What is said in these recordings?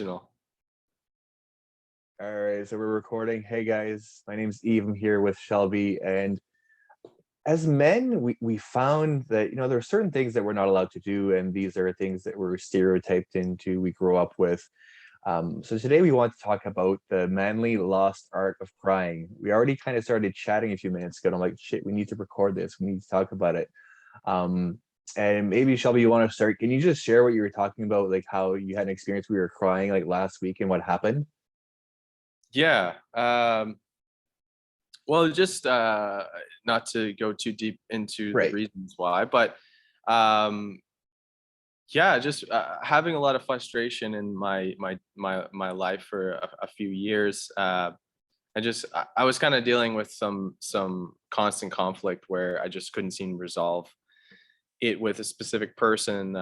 All All right, so we're recording. Hey guys, my name's Eve. I'm here with Shelby, and as men, we found that there are certain things that we're not allowed to do, and these are things that we're stereotyped into. We grow up with. So today we want to talk about the manly lost art of crying. We already kind of started chatting a few minutes ago. And I'm like, shit, we need to record this. We need to talk about it. Um, and maybe Shelby, you want to start? Can you just share what you were talking about, like how you had an experience where you were crying like last week and what happened? Yeah. Well, just not to go too deep into the Right. reasons why, but um, yeah, just having a lot of frustration in my life for a few years. I was kind of dealing with some constant conflict where I just couldn't seem to resolve it with a specific person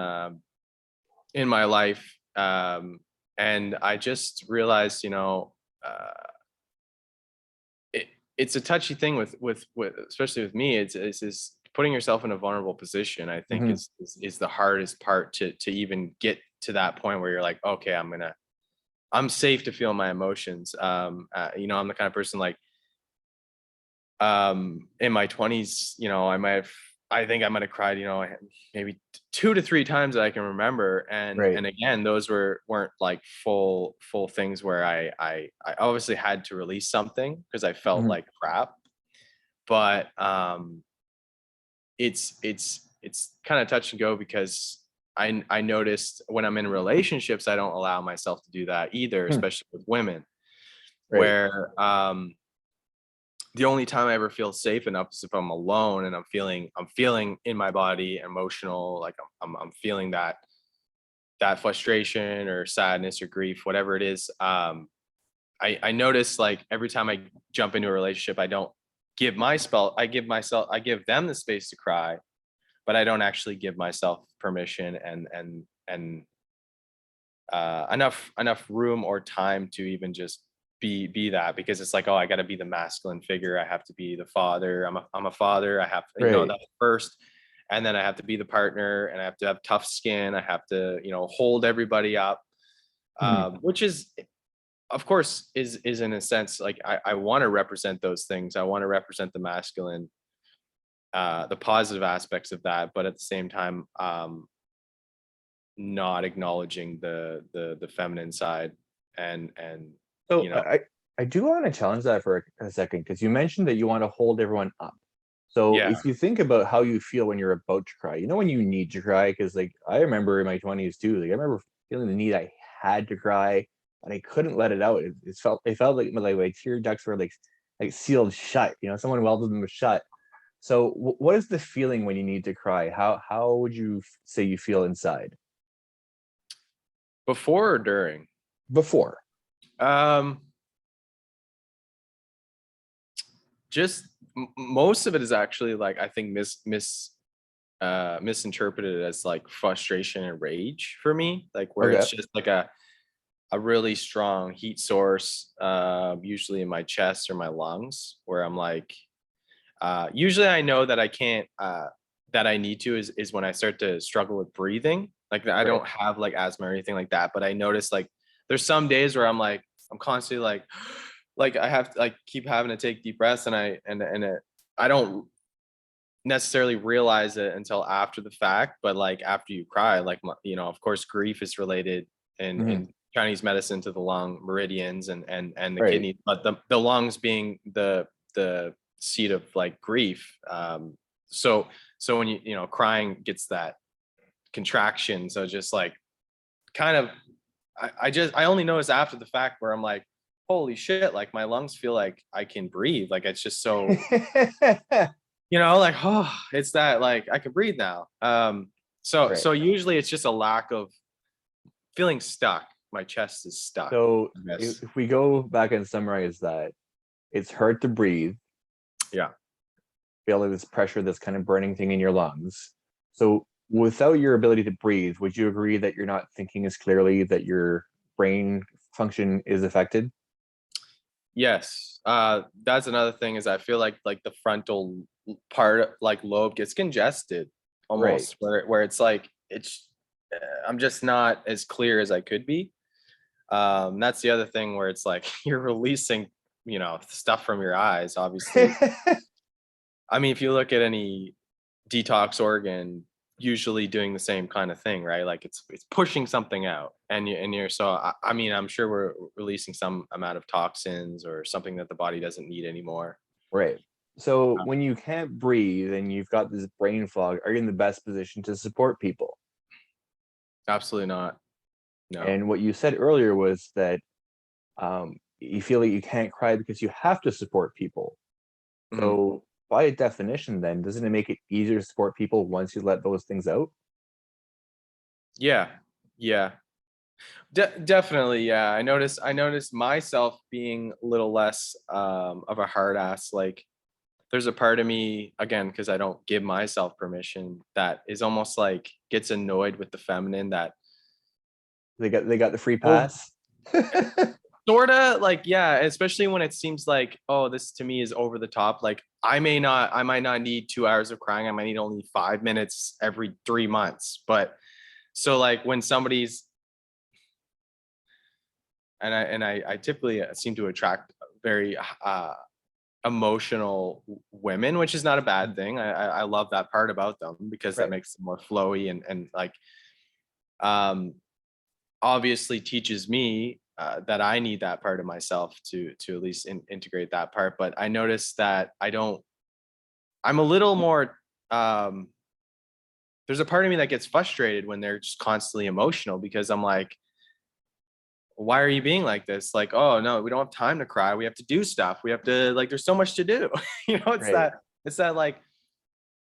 in my life, and I just realized, Uh, it, it's a touchy thing with especially with me. It's is putting yourself in a vulnerable position. I think Hmm. is the hardest part to even get to that point where you're like, okay, I'm safe to feel my emotions. I'm the kind of person like in my 20s, I think I might have cried, maybe 2 to 3 times that I can remember. Right. And again, those weren't like full things where I obviously had to release something because I felt Hmm. like crap. But it's kind of touch and go because I noticed when I'm in relationships, I don't allow myself to do that either, Hmm. especially with women, Right. where the only time I ever feel safe enough is if I'm alone and I'm feeling in my body emotional, like I'm feeling that frustration or sadness or grief, whatever it is. I notice like every time I jump into a relationship, I don't I give them the space to cry, but I don't actually give myself permission and enough room or time to even just be that, because it's like, oh, I got to be the masculine figure, I have to be the father, I'm a father, I have to, Right. that first, and then I have to be the partner, and I have to have tough skin, I have to, hold everybody up, Hmm. which is, of course, is in a sense like I want to represent those things, I want to represent the masculine, the positive aspects of that, but at the same time, not acknowledging the feminine side, and So you know I do want to challenge that for a second because you mentioned that you want to hold everyone up. So yeah. if you think about how you feel when you're about to cry, when you need to cry, because like I remember in my 20s too, like I remember feeling the need I had to cry, but I couldn't let it out. It felt like my tear ducts were like sealed shut. Someone welded them shut. So what is the feeling when you need to cry? How would you say you feel inside? Before or during? Before. um just most of it is actually like, I think, misinterpreted as like frustration and rage for me, like where Okay. it's just like a really strong heat source, usually in my chest or my lungs, where I'm like, usually I know that I can't, that I need to, is when I start to struggle with breathing. Like I Right. don't have like asthma or anything like that, but I notice like there's some days where I'm constantly like I have to like keep having to take deep breaths, and I don't necessarily realize it until after the fact. But like after you cry, like of course, grief is related Hmm. in Chinese medicine to the lung meridians and the Right. kidney, but the lungs being the seat of like grief. So when crying gets that contraction, so just like kind of, I only notice after the fact where I'm like, holy shit, like my lungs feel like I can breathe, like it's just so, like, oh, it's that, like I can breathe now. So Right. usually it's just a lack of feeling stuck, my chest is stuck, So I if, guess. if we go back and summarize that, it's hard to breathe, Yeah. feeling this pressure, this kind of burning thing in your lungs. So without your ability to breathe, would you agree that you're not thinking as clearly, that your brain function is affected? Yes. That's another thing, is I feel like the frontal part, like lobe, gets congested Right. almost, where it's like I'm just not as clear as I could be. That's the other thing where it's like you're releasing, stuff from your eyes, obviously. I mean, if you look at any detox organ, usually doing the same kind of thing, right? Like it's pushing something out, and you're so. I mean, I'm sure we're releasing some amount of toxins or something that the body doesn't need anymore. Right. So when you can't breathe and you've got this brain fog, are you in the best position to support people? Absolutely not. No. And what you said earlier was that you feel like you can't cry because you have to support people. Mhm. So by definition, then, doesn't it make it easier to support people once you let those things out? Yeah. Yeah. Definitely. Yeah. I noticed myself being a little less of a hard ass. Like there's a part of me again because I don't give myself permission that is almost like gets annoyed with the feminine that They got the free oh pass. sorta like yeah, especially when it seems like oh this to me is over the top. Like I might not need 2 hours of crying. I might need only 5 minutes every 3 months. But so like when somebody's and I typically seem to attract very emotional women, which is not a bad thing. I love that part about them because that Right. makes them more flowy and like um obviously teaches me that I need that part of myself to at least integrate that part. But I noticed that I don't. I'm a little more. Um, there's a part of me that gets frustrated when they're just constantly emotional because I'm like, why are you being like this? Like, oh no, we don't have time to cry. We have to do stuff. We have to like. There's so much to do. It's Right. that. It's that like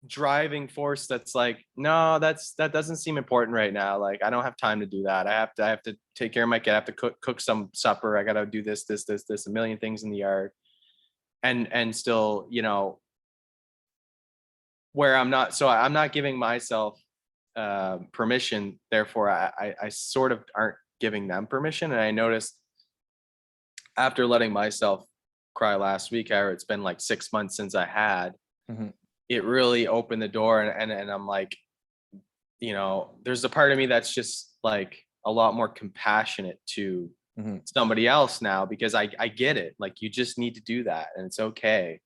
driving force that's like no that doesn't seem important right now. Like I don't have time to do that. I have to take care of my kid. I have to cook some supper. I gotta do this a million things in the yard and still where I'm not giving myself permission, therefore I sort of aren't giving them permission. And I noticed after letting myself cry last week, or it's been like 6 months since I had, Mhm. it really opened the door and I'm like there's a part of me that's just like a lot more compassionate to Mhm. somebody else now because I get it. Like you just need to do that and it's okay.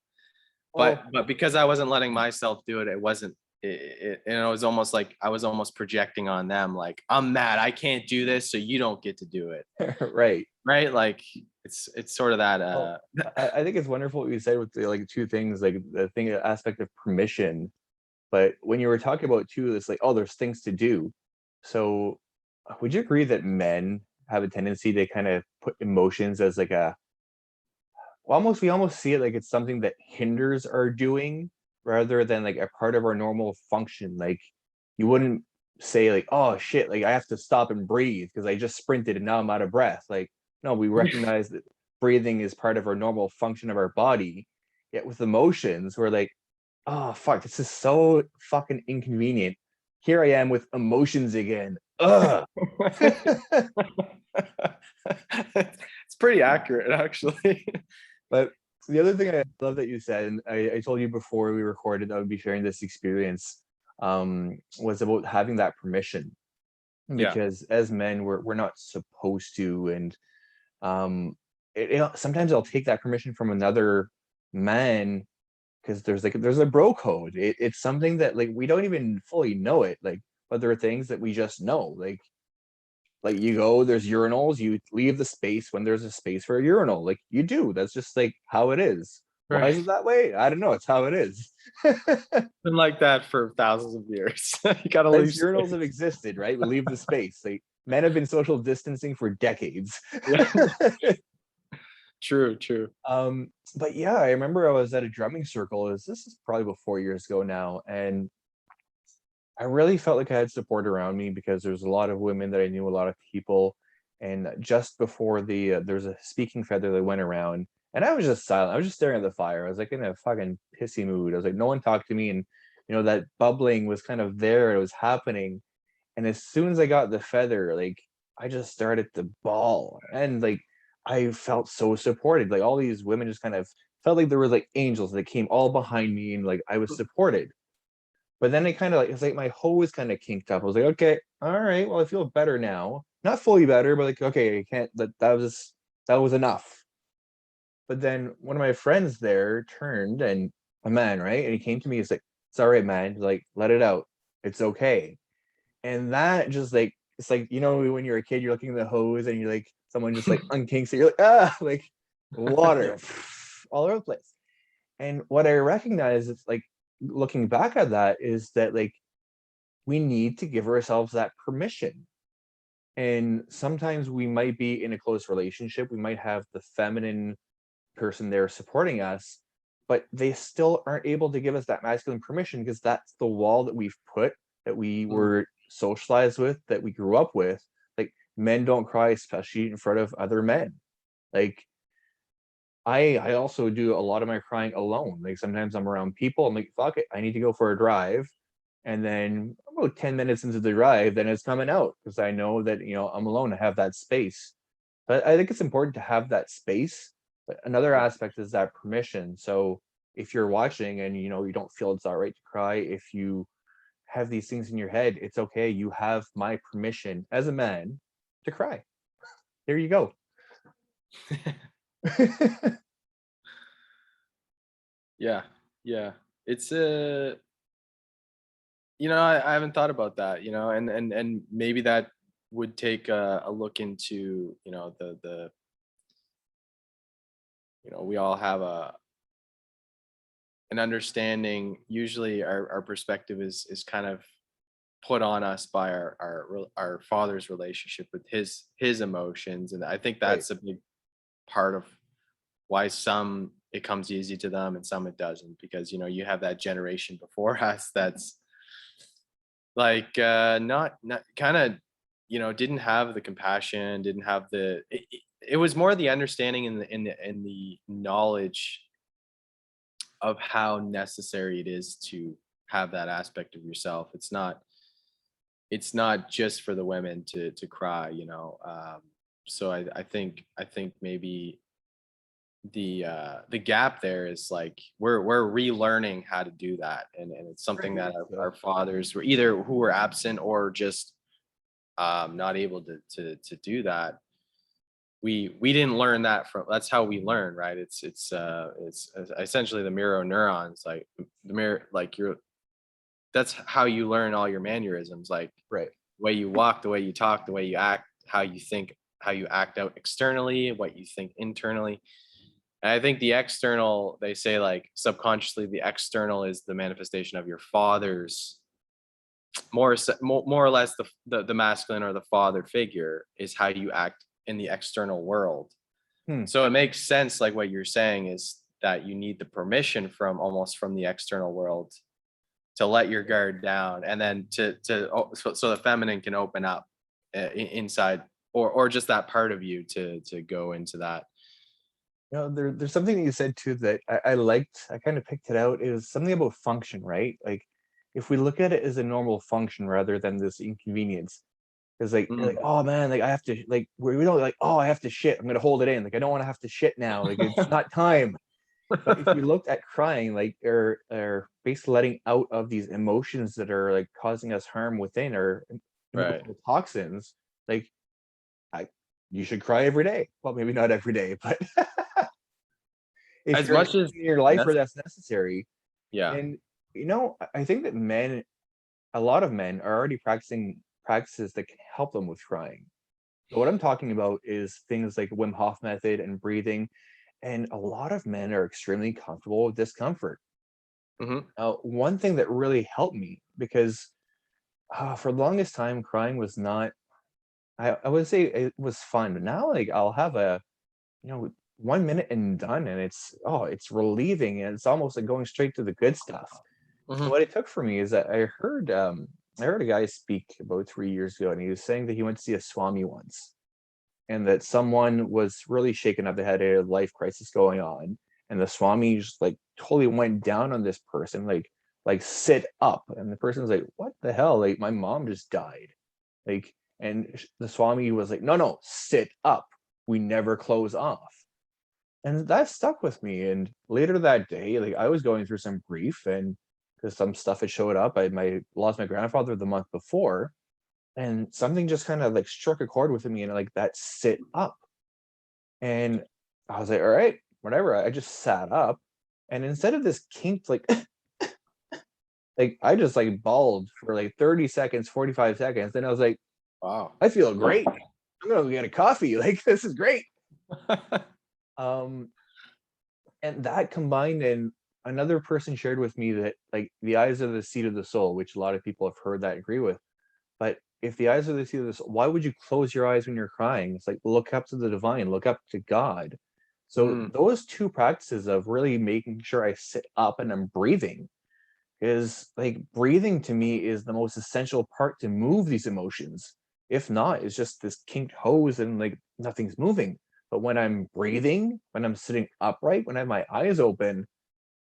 But Well, but because I wasn't letting myself do it, it wasn't it was almost like I was almost projecting on them like I'm mad I can't do this so you don't get to do it. right. Right? Like it's sort of that Well, I think it's wonderful what you said with the like two things, like the thing aspect of permission. But when you were talking about too, it's like, oh, there's things to do. So would you agree that men have a tendency to kind of put emotions as like a almost we almost see it like it's something that hinders our doing rather than like a part of our normal function. Like you wouldn't say like, oh shit, like I have to stop and breathe because I just sprinted and now I'm out of breath. Like, no, we recognize that breathing is part of our normal function of our body. Yet with emotions, we're like, oh fuck, this is so fucking inconvenient. Here I am with emotions again. Ugh. it's pretty accurate actually. But the other thing I love that you said, and I told you before we recorded, I would be sharing this experience, was about having that permission. Yeah. Because as men, we're not supposed to, and sometimes I'll take that permission from another man because there's a bro code. It's something that like we don't even fully know it, like, but there are things that we just know, like you go, there's urinals, you leave the space when there's a space for a urinal. Like you do. That's just like how it is. Why Right. is it that way? I don't know. It's how it is. Been like that for thousands of years. You gotta leave Since urinals have space. existed, right? We leave the space. Like men have been social distancing for decades. Yeah. True, true. But yeah, I remember I was at a drumming circle. This is probably about 4 years ago now, and I really felt like I had support around me because there's a lot of women that I knew, a lot of people, and just before there's a speaking feather that went around, and I was just silent. I was just staring at the fire. I was like in a fucking pissy mood. I was like, no one talked to me, and that bubbling was kind of there. It was happening, and as soon as I got the feather, like I just started to bawl, and like I felt so supported. Like all these women just kind of felt like there were like angels that came all behind me, and like I was supported. But then it kind of like, it's like my hose kind of kinked up. I was like, okay, all right, well, I feel better now. Not fully better, but like, okay, I can't, that was enough. But then one of my friends there turned, and a man, right? And he came to me, he's like, it's all right, man. He's like, let it out. It's okay. And that just like, it's like, you know, when you're a kid, you're looking at the hose and you're like, someone just like unkinks it. You're like, ah, like water all over the place. And what I recognize is like looking back at that is that like we need to give ourselves that permission. And sometimes we might be in a close relationship, we might have the feminine person there supporting us, but they still aren't able to give us that masculine permission because that's the wall that we've put, that we Mm. were socialized with, that we grew up with. Like men don't cry, especially in front of other men. Like I also do a lot of my crying alone. Like sometimes I'm around people, I'm like, fuck it, I need to go for a drive. And then about 10 minutes into the drive, then it's coming out because I know that, you know, I'm alone. I have that space. But I think it's important to have that space. But another Yeah. aspect is that permission. So if you're watching and you know you don't feel it's all right to cry, if you have these things in your head, it's okay. You have my permission as a man to cry. There you go. Yeah. Yeah. It's I haven't thought about that, and maybe that would take a look into, we all have an understanding. Usually our perspective is kind of put on us by our father's relationship with his emotions, and I think Right. that's a big part of why some it comes easy to them and some it doesn't, because you have that generation before us that's like not kind of didn't have the compassion, didn't have it was more the understanding in the knowledge of how necessary it is to have that aspect of yourself. It's not just for the women to cry, so I think maybe the gap there is like we're relearning how to do that, and it's something Right. that our So fathers were either who were absent or just not able to do that. We didn't learn that from. That's how we learn, right? It's essentially the mirror neurons, like the mirror, like you're. That's how you learn all your mannerisms, like right. the way you walk, the way you talk, the way you act, how you think, how you act out externally, what you think internally. And I think the external, they say like subconsciously, the external is the manifestation of your father's more or less the masculine or the father figure is how you act in the external world. Hmm. So it makes sense, like what you're saying is that you need the permission from the external world to let your guard down, and then so the feminine can open up inside, or just that part of you to go into that. You know, there's something that you said too that I liked. I kind of picked it out. It was something about function, right? Like if we look at it as a normal function rather than this inconvenience. Because like you're like, Mm. oh man, like I have to like we don't like, oh, I have to shit. I'm gonna hold it in. Like I don't want to have to shit now. Like it's not time. But if we looked at crying, like or basically letting out of these emotions that are like causing us harm within or Right. emotional toxins, like I you should cry every day. Well, maybe not every day, but if As you're in much as your life where that's that's necessary. yeah. And you know, I think that men, a lot of men are already practicing practices that can help them with crying. So what I'm talking about is things like Wim Hof method and breathing. And a lot of men are extremely comfortable with discomfort. Mhm. One thing that really helped me because for the longest time, crying was not, I would say it was fun, but now like I'll have a, you know, 1 minute and done. And it's, oh, it's relieving. And it's almost like going straight to the good stuff. So Mhm. what it took for me is that I heard a guy speak about 3 years ago, and he was saying that he went to see a swami once, and that someone was really shaken up. They had a life crisis going on, and the swami just like totally went down on this person, like sit up, and the person's like, "What the hell? Like my mom just died." Like, and the swami was like, "No, no, sit up. We never close off." And that stuck with me. And later that day, like I was going through some grief, and because some stuff had showed up. I lost my grandfather the month before, and something just kind of like struck a chord with me, and like that sit up. And I was like, all right, whatever. I just sat up, and instead of this kinked like I just like bawled for like 30 seconds, 45 seconds. Then I was like, Wow. I feel great. I'm gonna go get a coffee. Like this is great. Um, and that combined, and another person shared with me that like the eyes are the seat of the soul, which a lot of people have heard that, agree with. But if the eyes are the seat of the soul, why would you close your eyes when you're crying? It's like look up to the divine, look up to God. So Mm, those two practices of really making sure I sit up and I'm breathing is like breathing to me is the most essential part to move these emotions. If not, it's just this kinked hose and like nothing's moving. But when I'm breathing, when I'm sitting upright, when I have my eyes open,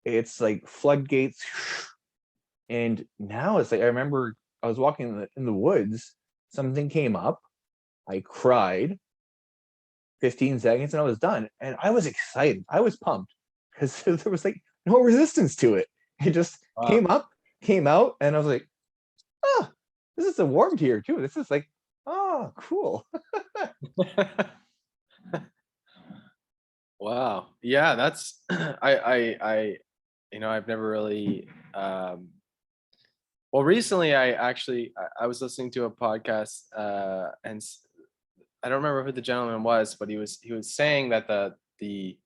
it's like floodgates. And now it's like I remember I was walking in the woods, something came up, I cried 15 seconds and I was done. And I was excited. I was pumped because there was like no resistance to it. It just wow. came up, came out, and I was like, oh, this is a warmed here too. This is like, oh, cool. Wow. Yeah, that's I I've never really well, recently I actually I was listening to a podcast I don't remember who the gentleman was, but he was saying that the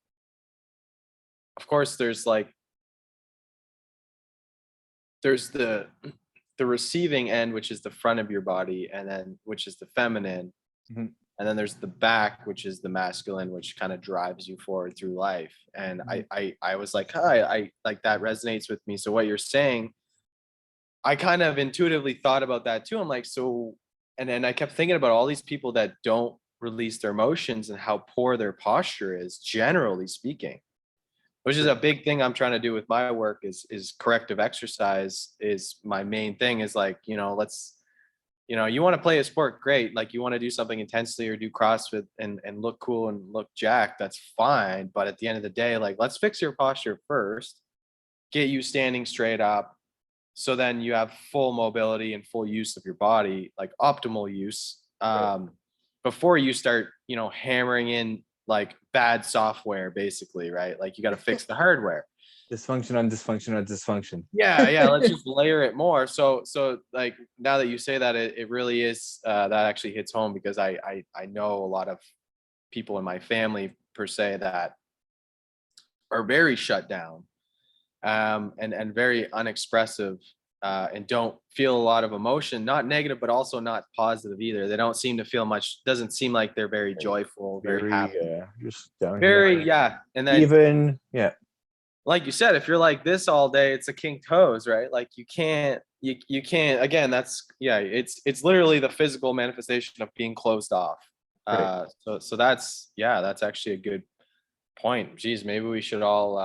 of course there's the receiving end, which is the front of your body, and then which is the feminine, Mhm, and then there's the back, which is the masculine, which kind of drives you forward through life. And mhm. I was like, hi, I like that resonates with me. So what you're saying, I kind of intuitively thought about that too. I'm like, so, and then I kept thinking about all these people that don't release their emotions and how poor their posture is, generally speaking, which is Sure. a big thing I'm trying to do with my work is corrective exercise is my main thing is like, let's, you want to play a sport, great. Like you want to do something intensely or do CrossFit and look cool and look jacked, that's fine. But at the end of the day, like let's fix your posture first, get you standing straight up. So then you have full mobility and full use of your body, like optimal use, Right. before you start, hammering in like bad software, basically, right? Like you got to fix the hardware. Dysfunction on dysfunction on dysfunction. Yeah, yeah. Let's just layer it more. So like now that you say that, it really is that actually hits home because I know a lot of people in my family per se that are very shut down, and very unexpressive, and don't feel a lot of emotion, not negative, but also not positive either. They don't seem to feel much. Doesn't seem like they're very Right. joyful, very Very happy, just down very, here. yeah. And then, Even yeah, like you said, if you're like this all day, it's a kinked hose, right? Like you can't. Again, that's yeah. It's literally the physical manifestation of being closed off. right. So that's yeah. That's actually a good point. Geez, maybe we should all.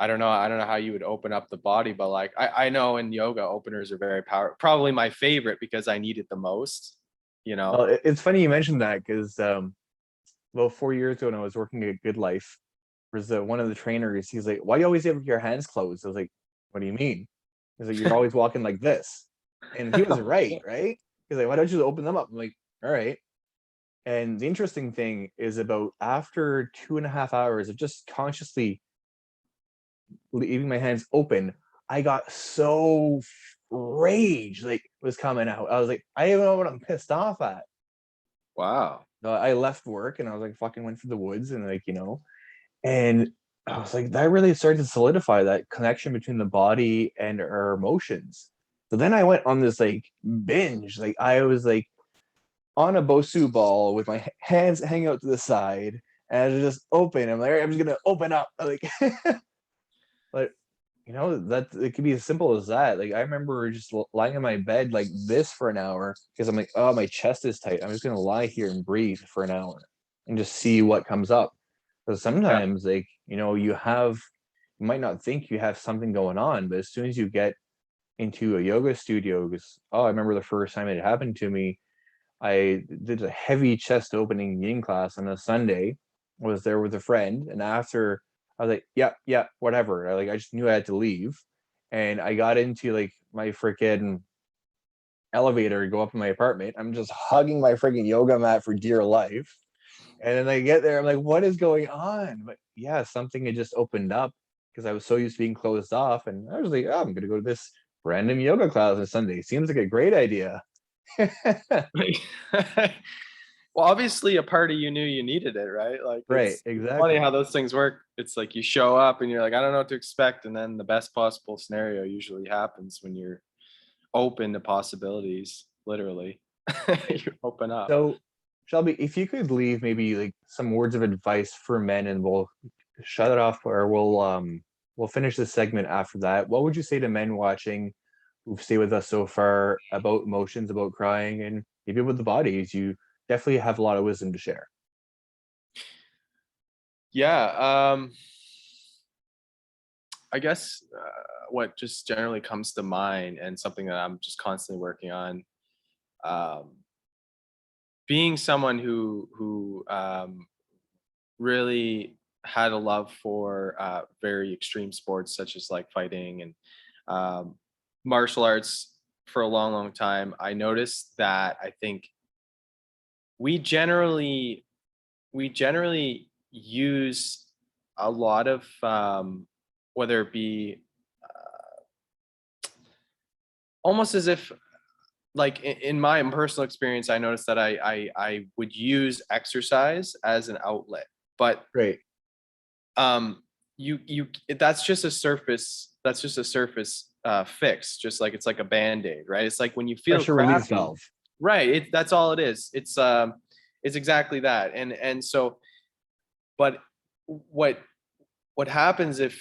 I don't know how you would open up the body, but like I know in yoga openers are very powerful. Probably my favorite because I need it the most. You Well, know. it's funny you mentioned that because about 4 years ago when I was working at Good Life, was one of the trainers. He's like, "Why do you always have your hands closed?" I was like, "What do you mean?" He's like, "You're always walking like this," and he was right, right? He's like, "Why don't you open them up?" I'm like, "All right." And the interesting thing is about after 2.5 hours of just consciously leaving my hands open, I got so rage like was coming out. I was like, I don't know what I'm pissed off at. Wow. I left work and I was like fucking went for the woods and and I was like that really started to solidify that connection between the body and our emotions. So then I went on this like binge. Like I was like on a Bosu ball with my hands hanging out to the side and I was just open. I'm like, all right, I'm just gonna open up. Like but that it could be as simple as that. Like I remember just lying in my bed like this for an hour because I'm like, oh, my chest is tight. I'm just gonna lie here and breathe for an hour and just see what comes up. Because Yeah. sometimes, like you might not think you have something going on, but as soon as you get into a yoga studio, because I remember the first time it happened to me, I did a heavy chest opening yin class on a Sunday. I was there with a friend, and after I was like, yeah, yeah, whatever. I just knew I had to leave. And I got into like my freaking elevator to go up in my apartment. I'm just hugging my freaking yoga mat for dear life. And then I get there, I'm like, what is going on? But yeah, something had just opened up because I was so used to being closed off. And I was like, oh, I'm going to go to this random yoga class on Sunday. Seems like a great idea. Right. Well, obviously a part of you knew you needed it, right? Like Right, it's funny how exactly. those things work. It's like you show up and you're like, I don't know what to expect. And then the best possible scenario usually happens when you're open to possibilities, literally. You open up. So, Shelby, if you could leave maybe like some words of advice for men, and we'll shut it off, or we'll finish this segment after that. What would you say to men watching who've stayed with us so far about emotions, about crying, and maybe about the bodies? You definitely have a lot of wisdom to share. Yeah. I guess what just generally comes to mind and something that I'm just constantly working on, um, being someone who really had a love for very extreme sports such as like fighting and um, martial arts for a long, long time. I noticed that I think we generally we generally use a lot of whether it be almost as if like in my personal experience, I noticed that I would use exercise as an outlet, but Great. you that's just a surface, fix, just like it's like a band-aid, right? It's like when you feel Pressure release crappy, valve. right? That's all it is. It's exactly that. And so, but what what happens if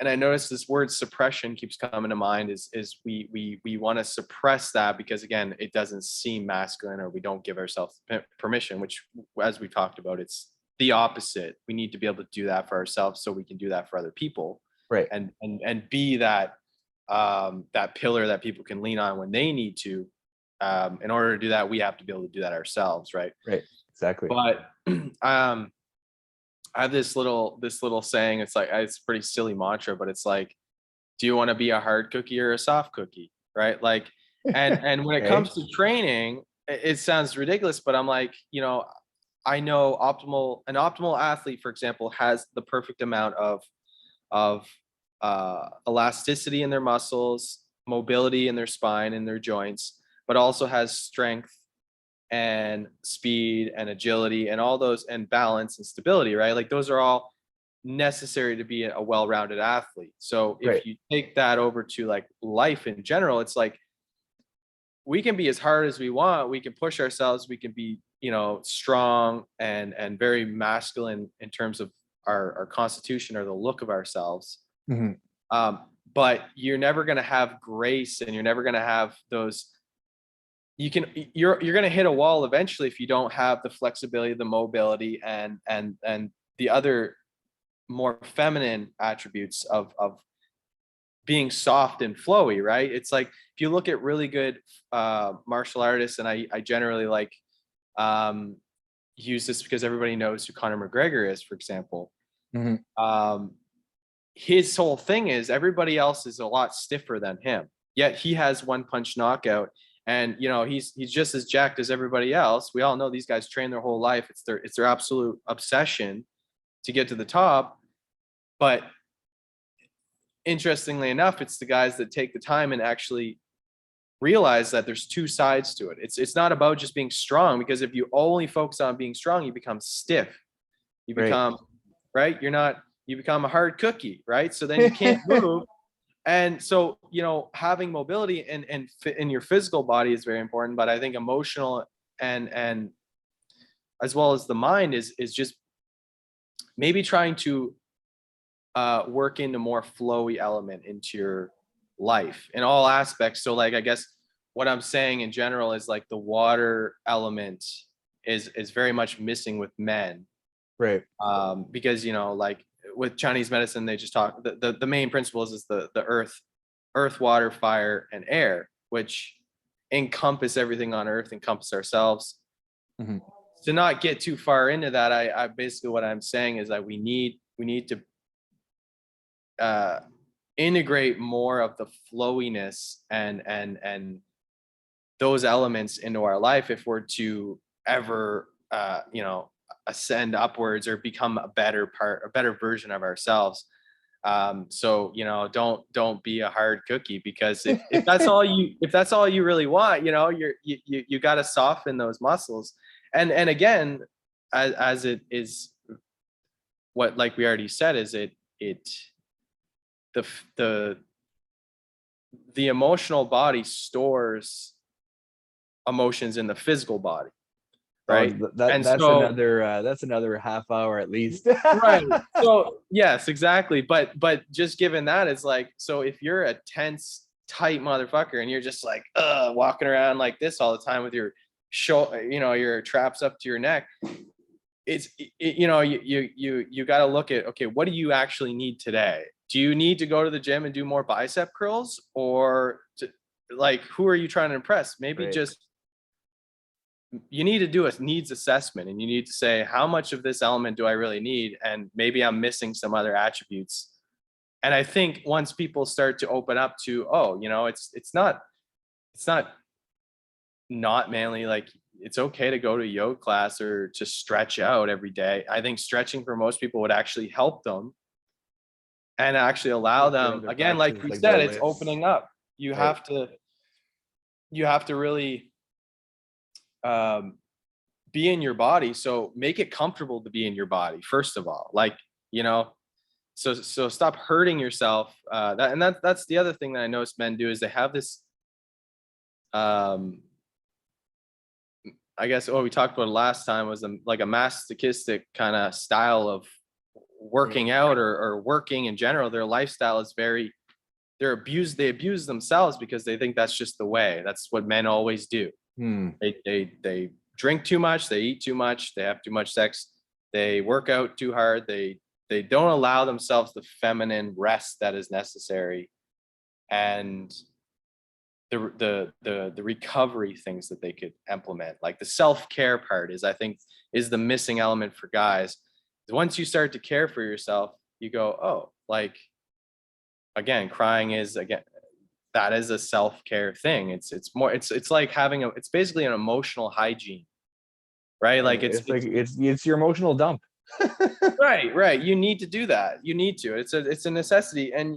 and I notice this word suppression keeps coming to mind, is we want to suppress that because again it doesn't seem masculine, or we don't give ourselves permission, which as we talked about, it's the opposite. We need to be able to do that for ourselves so we can do that for other people, Right. and be that that pillar that people can lean on when they need to. In order to do that, we have to be able to do that ourselves, right? Right. Exactly. But um I have this little saying. It's like it's a pretty silly mantra, but it's like, do you want to be a hard cookie or a soft cookie, right? Like, and when it Okay. comes to training, it sounds ridiculous, but I'm like, I know an optimal athlete, for example, has the perfect amount of elasticity in their muscles, mobility in their spine and their joints, but also has strength and speed and agility and all those, and balance and stability, right? Like those are all necessary to be a well-rounded athlete. So Right. if you take that over to like life in general, it's like we can be as hard as we want, we can push ourselves, we can be, strong and very masculine in terms of our constitution or the look of ourselves. Mhm. But you're never going to have grace, and you're never going to have those. You're going to hit a wall eventually if you don't have the flexibility, the mobility, and the other more feminine attributes of being soft and flowy, right? It's like if you look at really good martial artists, and I generally like um, use this because everybody knows who Conor McGregor is, for example. Mhm. Um, his whole thing is everybody else is a lot stiffer than him, yet he has one punch knockout, and he's just as jacked as everybody else. We all know these guys train their whole life. It's their absolute obsession to get to the top. But interestingly enough, it's the guys that take the time and actually realize that there's two sides to it. It's not about just being strong, because if you only focus on being strong, you become stiff. You Right. become, right? You become a hard cookie, right? So then you can't move. And so, having mobility and fit in your physical body is very important, but I think emotional and as well as the mind is just maybe trying to work into more flowy element into your life in all aspects. So like I guess what I'm saying in general is like the water element is very much missing with men, Right. because like with Chinese medicine they just talk the main principles is the earth, water, fire, and air, which encompass everything on earth, encompass ourselves. Mhm. To not get too far into that, I basically what I'm saying is that we need to integrate more of the flowiness and those elements into our life if we're to ever ascend upwards or become a better version of ourselves. So don't be a hard cookie, because if that's all you really want, you got to soften those muscles. And again, as it is, what, like we already said, is it the the the emotional body stores emotions in the physical body, Oh, right? And so, that's another half hour at least. right. So yes, exactly. But just given that, it's like, so if you're a tense, tight motherfucker and you're just like walking around like this all the time with your your traps up to your neck, you got to look at, okay, what do you actually need today? Do you need to go to the gym and do more bicep curls, or like, who are you trying to impress? Maybe Right. just, you need to do a needs assessment, and you need to say, how much of this element do I really need? And maybe I'm missing some other attributes. And I think once people start to open up to, oh, it's not manly, like, it's okay to go to a yoga class or to stretch out every day. I think stretching for most people would actually help them and actually allow For them, other again, like practices we like said, it's deadlifts. opening up. You Right. have to really um, be in your body. So make it comfortable to be in your body, first of all. Like, so stop hurting yourself. That's the other thing that I noticed men do, is they have this, I guess, we talked about it last time, was like a masochistic kind of style of working out, or working in general. Their lifestyle is very, they abuse themselves because they think that's just the way. That's what men always do. Hmm. They drink too much, they eat too much, they have too much sex, they work out too hard, they don't allow themselves the feminine rest that is necessary, and the recovery things that they could implement, like the self-care part, is, I think, is the missing element for guys. Once you start to care for yourself, you go, oh, like, again, crying is, again, that is a self-care thing. It's like having it's basically an emotional hygiene, right? Like, It's like it's your emotional dump. right. You need to do that. You need to. It's a necessity. And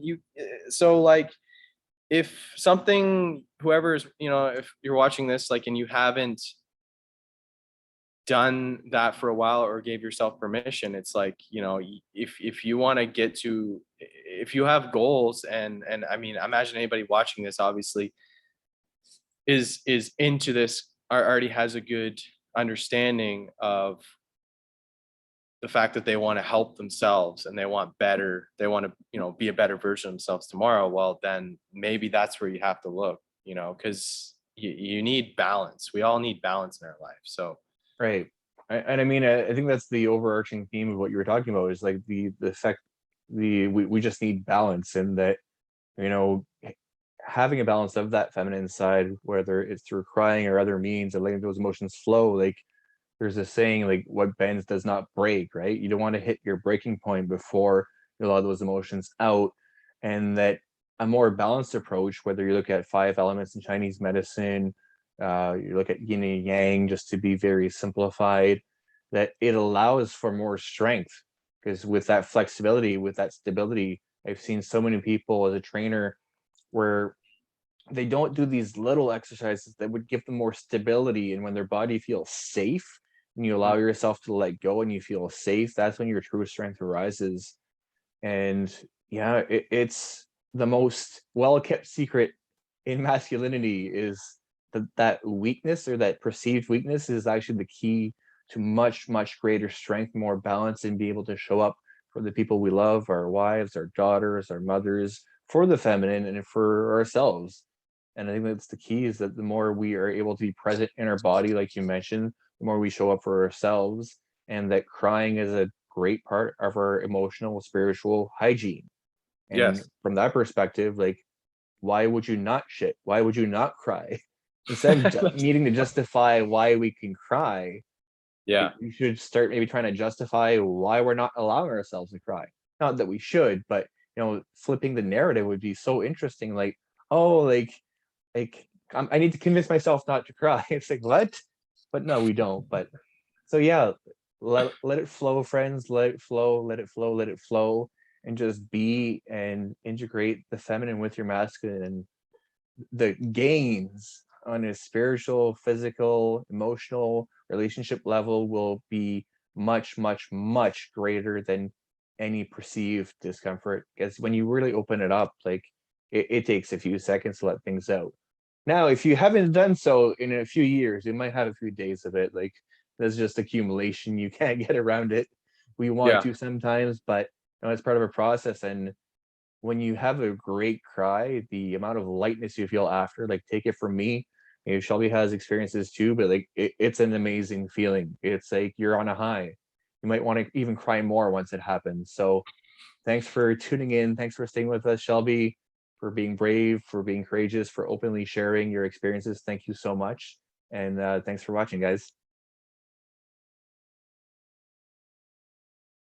so, like, if something, whoever's, if you're watching this, like, and you haven't done that for a while, or gave yourself permission, it's like, if you want to get to, if you have goals, and I mean, imagine anybody watching this, obviously, is into this, or already has a good understanding of the fact that they want to help themselves, and they want to, be a better version of themselves tomorrow. Well, then maybe that's where you have to look, because you need balance. We all need balance in our life. So Right. And I mean, I think that's the overarching theme of what you were talking about, is like the fact we just need balance, and that, you know having a balance of that feminine side, whether it's through crying or other means of letting those emotions flow. Like, there's a saying, like, what bends does not break, right? You don't want to hit your breaking point before you allow those emotions out. And that a more balanced approach, whether you look at 5 elements in Chinese medicine, you look at yin and yang, just to be very simplified, that it allows for more strength. Because with that flexibility, with that stability, I've seen so many people as a trainer where they don't do these little exercises that would give them more stability. And when their body feels safe, and you allow yourself to let go and you feel safe, that's when your true strength arises. And yeah, it's the most well-kept secret in masculinity, is that weakness, or that perceived weakness, is actually the key to much, much greater strength, more balance, and be able to show up for the people we love, our wives, our daughters, our mothers, for the feminine, and for ourselves. And I think that's the key, is that the more we are able to be present in our body, like you mentioned, the more we show up for ourselves. And that crying is a great part of our emotional, spiritual hygiene. And yes. from that perspective, like, why would you not shit? Why would you not cry? Instead of needing to justify why we can cry, Yeah. we should start maybe trying to justify why we're not allowing ourselves to cry. Not that we should, but flipping the narrative would be so interesting. Like, oh, like I need to convince myself not to cry. It's like, what? But no, we don't. But so yeah, let it flow, friends. Let it flow. Let it flow. Let it flow, and just be and integrate the feminine with your masculine, and the gains on a spiritual, physical, emotional, relationship level will be much, much, much greater than any perceived discomfort. Because when you really open it up, like it takes a few seconds to let things out. Now, if you haven't done so in a few years, you might have a few days of it. Like there's just accumulation. You can't get around it. We want Yeah. to sometimes, but it's part of a process. And when you have a great cry, the amount of lightness you feel after, like take it from me, Shelby has experiences too, but like it's an amazing feeling. It's like you're on a high. You might want to even cry more once it happens. So thanks for tuning in. Thanks for staying with us, Shelby, for being brave, for being courageous, for openly sharing your experiences. Thank you so much. And thanks for watching, guys.